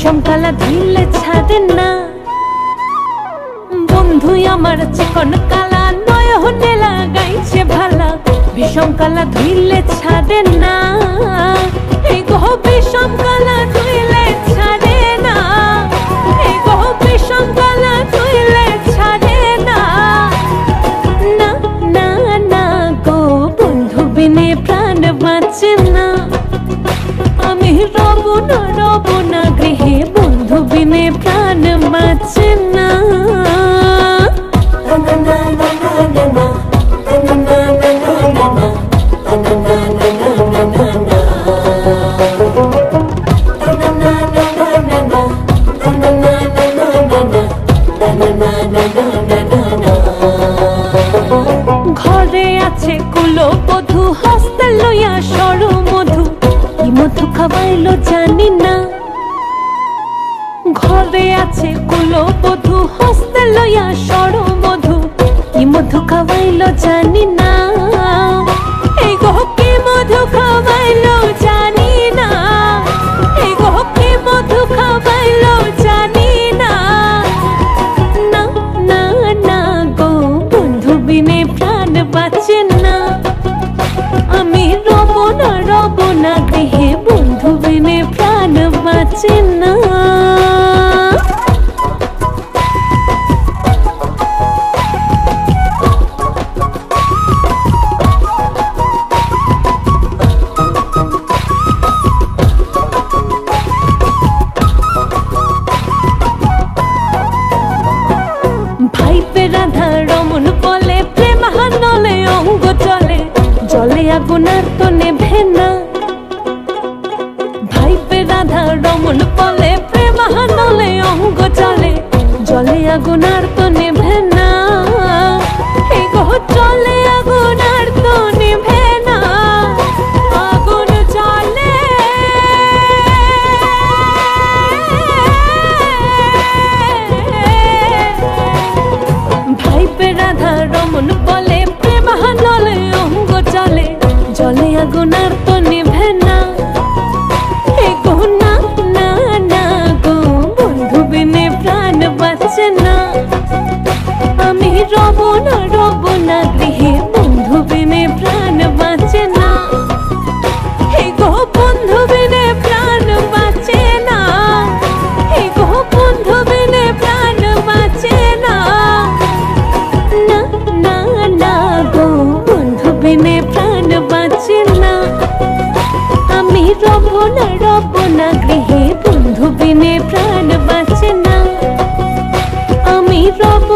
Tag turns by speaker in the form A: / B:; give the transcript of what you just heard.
A: বিষম কালা ধুইলে ছাড়ে না। বন্ধু আমার চিকন কালা নয়নে লাগাইছে ভালা, বিষম কালা ধুইলে ছাড়ে না। এই গো বিষম কালা ধুইলে ছাড়ে না, এই গো বিষম কালা ধুইলে ছাড়ে না। না না না গো বন্ধু বিনে প্রাণ বাঁচে না। আমি রব না গৃহে, বন্ধু বিনে প্রাণ বাঁচে না। ঘরে আছে কুলবধূ, হস্তে লইয়া সর মধু, কি মধু খাওয়াইলো জানি না। ঘরে আছে কুলবধূ, হস্তে লইয়া সর মধু, কি মধু খাওয়াইলো জানি না। এই গো কি মধু খাওয়াইলো জানি না, এই গো কি মধু খাওয়াইলো জানি না। না না না গো বন্ধু বিনে প্রাণ বাঁচে না। আমি রব না গৃহে, বন্ধু বিনে প্রাণ বাঁচে না। ভাইপে রাধা রমন বলে প্রেম হানলে অঙ্গ চলে, জলে আগুন আর তো নেভে না। ভাইপে রাধা রমন বলে প্রেম হানলে অঙ্গ চলে, জলে আগুন আর তো নেভে না। এই গো চলে আগুন আর তো নেভে না, আগুন চলে। ভাইপে রাধা রমন বলে প্রেম হানলে অঙ্গ চলে, জলে আগুন আর তো নেভে না। এই গো না না না গো বন্ধু বিনে প্রাণ বাঁচে না। আমি রব না গৃহে, বন্ধু বিনে প্রাণ বাঁচে না। এই গো বন্ধু বিনে প্রাণ বাঁচে না, এই গো বন্ধু বিনে প্রাণ বাঁচে না। না না না গো বন্ধু বিনে প্রাণ বাঁচে না। আমি রব না গৃহে, বন্ধু বিনে প্রাণ বাঁচে না। আমি রব